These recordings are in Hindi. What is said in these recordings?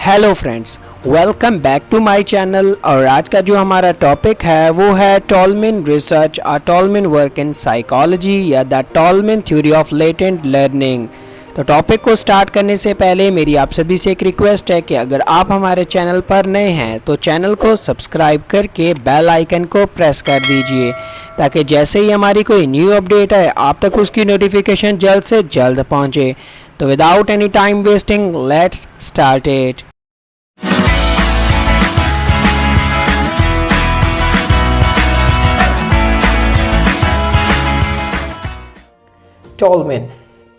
Hello friends, welcome back to my channel. और आज का जो हमारा टॉपिक है वो है टॉलमैन रिसर्च और टॉलमैन वर्क इन साइकोलॉजी या the Tolman theory of latent learning. तो टॉपिक को स्टार्ट करने से पहले मेरी आप सभी से एक रिक्वेस्ट है कि अगर आप हमारे चैनल पर नए हैं तो चैनल को सब्सक्राइब करके बेल आइकन को प्रेस कर दीजिए ताकि जैसे ही हमारी कोई न्यू अपडेट है आप तक उसकी नोटिफिकेशन जल्द से जल्द पहुंचे। तो without any time wasting let's start it.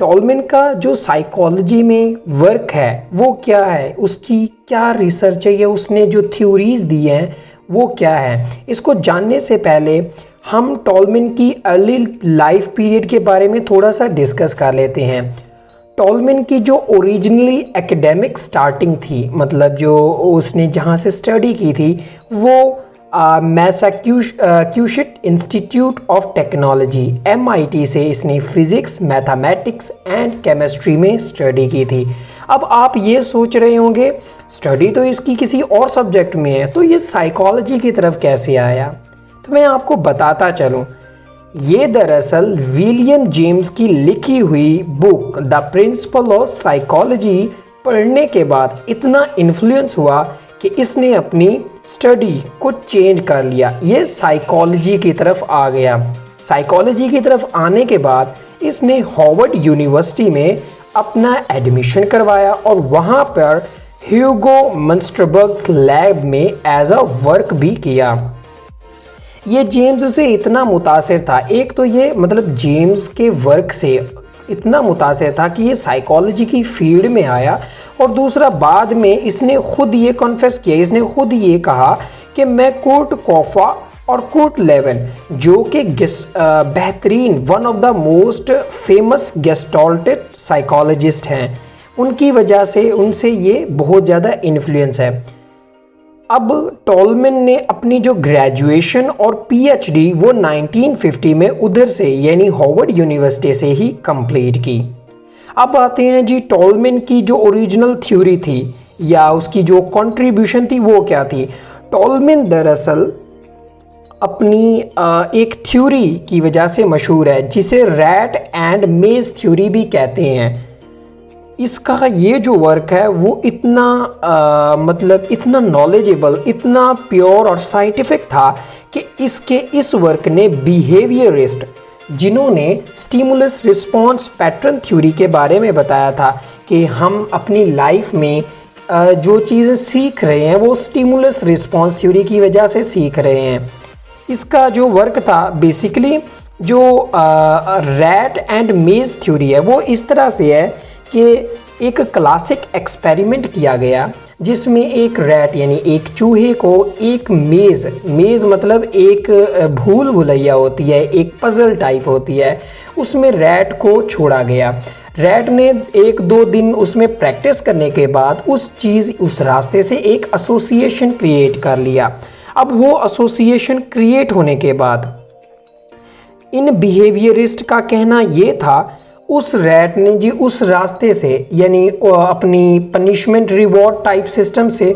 Tall man का जो साइकोलॉजी में वर्क है वो क्या है, उसकी क्या रिसर्च है या उसने जो थ्योरीज दी हैं वो क्या है, इसको जानने से पहले हम टॉलमैन की अर्ली लाइफ पीरियड के बारे में थोड़ा सा डिस्कस कर लेते हैं। टॉलमैन की जो ओरिजिनली एकेडमिक स्टार्टिंग थी, मतलब जो उसने जहाँ से स्टडी की थी वो Massachusetts institute of technology MIT से इसने फिजिक्स, मैथमेटिक्स एंड केमिस्ट्री में स्टडी की थी। अब आप ये सोच रहे होंगे स्टडी तो इसकी किसी और सब्जेक्ट में है, तो ये साइकोलॉजी की तरफ कैसे आया? तो मैं आपको बताता चलूँ। ये दरअसल विलियम जेम्स की लिखी हुई book the principle of psychology पढ़ने के बाद इतना इन्फ्लुएंस हुआ कि इसने अपनी स्टडी को चेंज कर लिया। ये साइकोलॉजी की तरफ आ गया। साइकोलॉजी की तरफ आने के बाद इसने हार्वर्ड यूनिवर्सिटी में अपना एडमिशन करवाया और वहाँ पर ह्यूगो मंस्टरबर्ग्स लैब में एज अ वर्क भी किया। ये जेम्स से इतना मुतासिर था, एक तो ये मतलब जेम्स के वर्क से इतना मुतासिर था कि ये साइकोलॉजी की फील्ड में आया, और दूसरा बाद में इसने खुद ये कॉन्फेस किया, इसने खुद ये कहा कि मैं कुर्ट कोफा और कुर्ट लेविन जो कि बेहतरीन one of the most famous gestalt psychologist हैं, उनकी वजह से उनसे ये बहुत ज़्यादा इन्फ्लुएंस है। अब टॉलमैन ने अपनी जो ग्रेजुएशन और PhD वो 1950 में उधर से यानी हार्वर्ड यूनिवर्सिटी से ही कंप्लीट की। अब आते हैं जी टॉलमैन की जो ओरिजिनल थ्योरी थी या उसकी जो कंट्रीब्यूशन थी वो क्या थी। टॉलमैन दरअसल अपनी एक थ्योरी की वजह से मशहूर है जिसे रैट एंड मेज थ्योरी भी कहते हैं। इसका ये जो वर्क है वो इतना मतलब इतना नॉलेजेबल, इतना प्योर और साइंटिफिक था कि इस वर्क ने बिहेवियरिस्ट जिन्होंने स्टिमुलस रिस्पॉन्स पैटर्न थ्योरी के बारे में बताया था कि हम अपनी लाइफ में जो चीज़ें सीख रहे हैं वो स्टिमुलस रिस्पॉन्स थ्योरी की वजह से सीख रहे हैं। इसका जो वर्क था बेसिकली जो रैट एंड मेज थ्योरी है वो इस तरह से है कि एक क्लासिक एक्सपेरिमेंट किया गया जिसमें एक रैट यानी एक चूहे को एक मेज मतलब एक भूल भुलैया होती है, एक पजल टाइप होती है, उसमें रैट को छोड़ा गया। रैट ने 1-2 दिन उसमें प्रैक्टिस करने के बाद उस रास्ते से एक एसोसिएशन क्रिएट कर लिया। अब वो एसोसिएशन क्रिएट होने के बाद इन बिहेवियरिस्ट का कहना ये था उस रैट ने जी उस रास्ते से यानी अपनी पनिशमेंट रिवॉर्ड टाइप सिस्टम से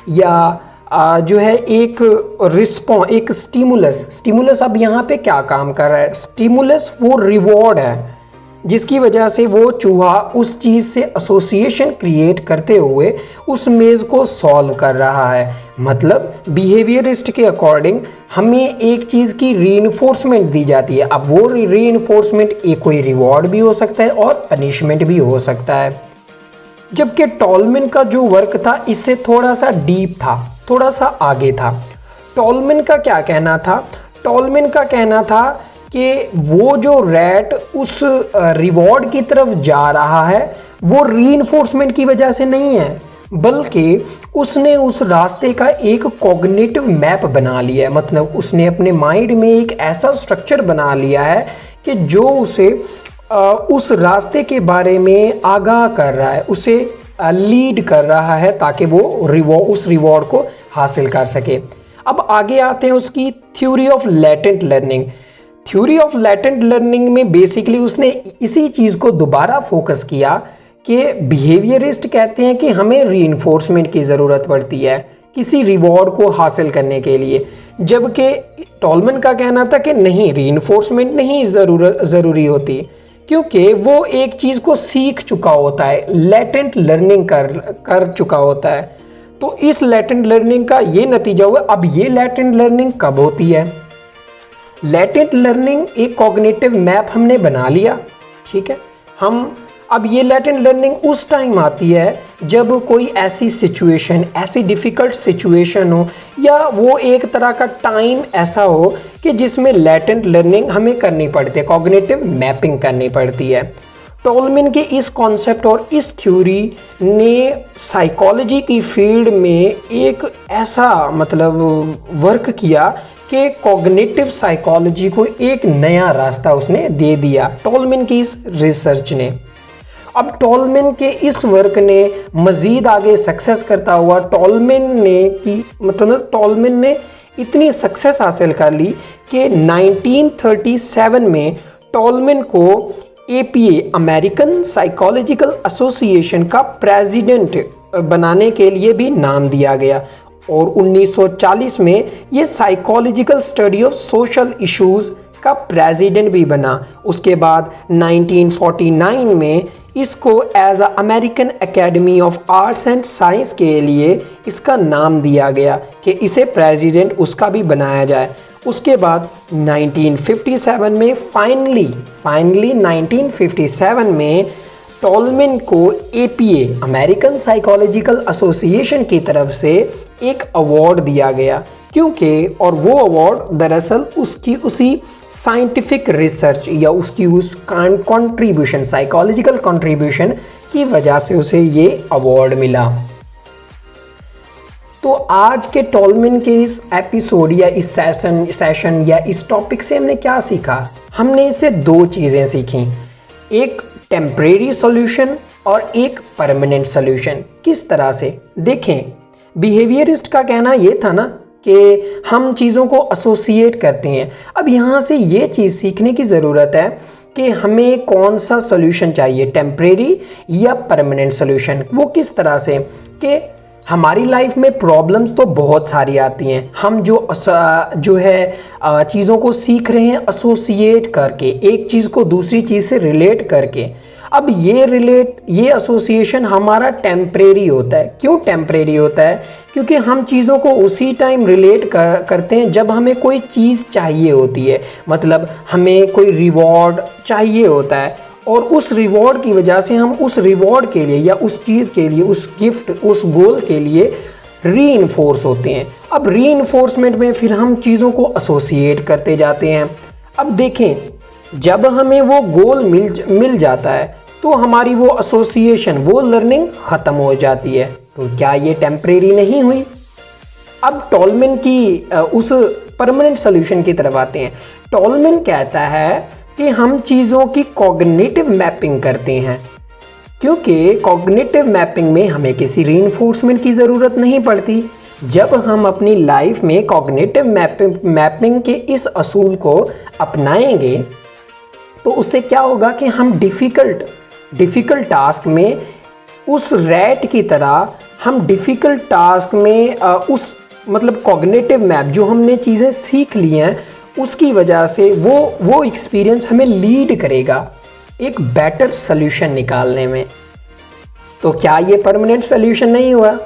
या जो है एक स्टिमुलस अब यहाँ पे क्या काम कर रहा है, स्टिमुलस वो रिवॉर्ड है जिसकी वजह से वो चूहा उस चीज़ से एसोसिएशन क्रिएट करते हुए उस मेज़ को सॉल्व कर रहा है। मतलब बिहेवियरिस्ट के अकॉर्डिंग हमें एक चीज़ की रीइंफोर्समेंट दी जाती है। अब वो रीइंफोर्समेंट एक कोई रिवॉर्ड भी हो सकता है और पनिशमेंट भी हो सकता है। जबकि टॉलमैन का जो वर्क था इससे थोड़ा सा डीप था, थोड़ा सा आगे था। टॉलमैन का क्या कहना था? टॉलमैन का कहना था कि वो जो रैट उस रिवॉर्ड की तरफ जा रहा है वो रीइंफोर्समेंट की वजह से नहीं है, बल्कि उसने उस रास्ते का एक कॉग्निटिव मैप बना लिया है। मतलब उसने अपने माइंड में एक ऐसा स्ट्रक्चर बना लिया है कि जो उसे उस रास्ते के बारे में आगाह कर रहा है, उसे लीड कर रहा है ताकि वो उस रिवॉर्ड को हासिल कर सके। अब आगे आते हैं उसकी theory of latent learning. Theory of latent learning में बेसिकली उसने इसी चीज़ को दोबारा फोकस किया कि बिहेवियरिस्ट कहते हैं कि हमें रीइंफोर्समेंट की ज़रूरत पड़ती है किसी रिवॉर्ड को हासिल करने के लिए, जबकि टॉलमन का कहना था कि नहीं, रीइंफोर्समेंट नहीं ज़रूरी होती, क्योंकि वो एक चीज़ को सीख चुका होता है, लेटेंट लर्निंग कर चुका होता है। तो इस लेटेंट लर्निंग का ये नतीजा हुआ। अब ये लेटेंट लर्निंग कब होती है? लेटेंट लर्निंग एक कॉग्निटिव मैप हमने बना लिया, ठीक है। हम अब ये लेटेंट लर्निंग उस टाइम आती है जब कोई ऐसी सिचुएशन, ऐसी डिफ़िकल्ट सिचुएशन हो, या वो एक तरह का टाइम ऐसा हो कि जिसमें लेटेंट लर्निंग हमें करनी पड़ती है, कॉग्निटिव मैपिंग करनी पड़ती है। टॉलमन के इस कॉन्सेप्ट और इस थ्योरी ने साइकोलॉजी की फील्ड में एक ऐसा वर्क किया कि कॉग्निटिव साइकोलॉजी को एक नया रास्ता उसने दे दिया, टॉलमन की इस रिसर्च ने। अब टॉलमन के इस वर्क ने मज़ीद आगे सक्सेस करता हुआ टॉलमन ने इतनी सक्सेस हासिल कर ली कि 1937 में टॉलमन को APA, अमेरिकन साइकोलॉजिकल एसोसिएशन का प्रेसिडेंट बनाने के लिए भी नाम दिया गया, और 1940 में ये psychological study of social issues का प्रेसिडेंट भी बना। उसके बाद 1949 में इसको as a American academy of arts and science के लिए इसका नाम दिया गया कि इसे प्रेसिडेंट उसका भी बनाया जाए। उसके बाद 1957 में फाइनली 1957 में टॉलमन को APA, अमेरिकन साइकोलॉजिकल एसोसिएशन की तरफ से एक अवार्ड दिया गया, क्योंकि और वो अवार्ड दरअसल उसकी उसी साइंटिफिक रिसर्च या उसकी उस कंट्रीब्यूशन, साइकोलॉजिकल कंट्रीब्यूशन की वजह से उसे ये अवार्ड मिला। तो आज के टॉलमन के इस एपिसोड या इस सेशन या इस टॉपिक से हमने क्या सीखा? हमने इससे दो चीज़ें सीखी, एक टेम्परेरी सॉल्यूशन और एक परमानेंट सॉल्यूशन। किस तरह से? देखें, बिहेवियरिस्ट का कहना ये था ना कि हम चीज़ों को एसोसिएट करते हैं। अब यहाँ से ये चीज़ सीखने की ज़रूरत है कि हमें कौन सा सॉल्यूशन चाहिए, टेम्परेरी या परमानेंट सॉल्यूशन। वो किस तरह से कि हमारी लाइफ में प्रॉब्लम्स तो बहुत सारी आती हैं, हम जो है चीज़ों को सीख रहे हैं एसोसिएट करके, एक चीज़ को दूसरी चीज़ से रिलेट करके। अब ये एसोसिएशन हमारा टेम्परेरी होता है। क्यों टेम्परेरी होता है? क्योंकि हम चीज़ों को उसी टाइम रिलेट करते हैं जब हमें कोई चीज़ चाहिए होती है, हमें कोई रिवॉर्ड चाहिए होता है, और उस रिवॉर्ड की वजह से हम उस रिवॉर्ड के लिए या उस चीज़ के लिए, उस गिफ्ट, उस गोल के लिए रीइंफोर्स होते हैं। अब रीइंफोर्समेंट में फिर हम चीज़ों को एसोसिएट करते जाते हैं। अब देखें, जब हमें वो गोल मिल जाता है तो हमारी वो एसोसिएशन, वो लर्निंग ख़त्म हो जाती है। तो क्या ये टेम्परेरी नहीं हुई? अब टॉलमन की उस परमानेंट सॉल्यूशन की तरफ आते हैं। टॉलमन कहता है कि हम चीज़ों की कॉग्निटिव मैपिंग करते हैं, क्योंकि कॉग्निटिव मैपिंग में हमें किसी रीइंफोर्समेंट की ज़रूरत नहीं पड़ती। जब हम अपनी लाइफ में कॉग्निटिव मैपिंग के इस असूल को अपनाएंगे तो उससे क्या होगा कि हम डिफ़िकल्ट टास्क में उस रैट की तरह, हम डिफ़िकल्ट टास्क में उस कॉग्निटिव मैप जो हमने चीज़ें सीख ली हैं उसकी वजह से वो एक्सपीरियंस हमें लीड करेगा एक बेटर सॉल्यूशन निकालने में। तो क्या ये परमानेंट सॉल्यूशन नहीं हुआ?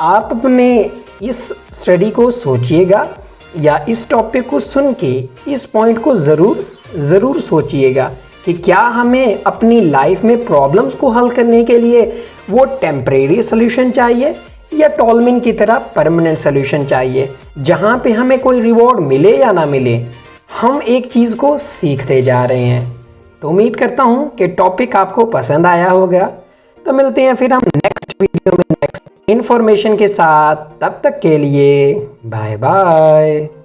आप अपने इस स्टडी को सोचिएगा, या इस टॉपिक को सुन के इस पॉइंट को ज़रूर सोचिएगा कि क्या हमें अपनी लाइफ में प्रॉब्लम्स को हल करने के लिए वो टेम्परेरी सॉल्यूशन चाहिए या टॉलमन की तरह परमानेंट सॉल्यूशन चाहिए, जहाँ पे हमें कोई रिवॉर्ड मिले या ना मिले, हम एक चीज़ को सीखते जा रहे हैं। तो उम्मीद करता हूँ कि टॉपिक आपको पसंद आया होगा। तो मिलते हैं फिर हम नेक्स्ट वीडियो में नेक्स्ट इन्फॉर्मेशन के साथ। तब तक के लिए बाय बाय।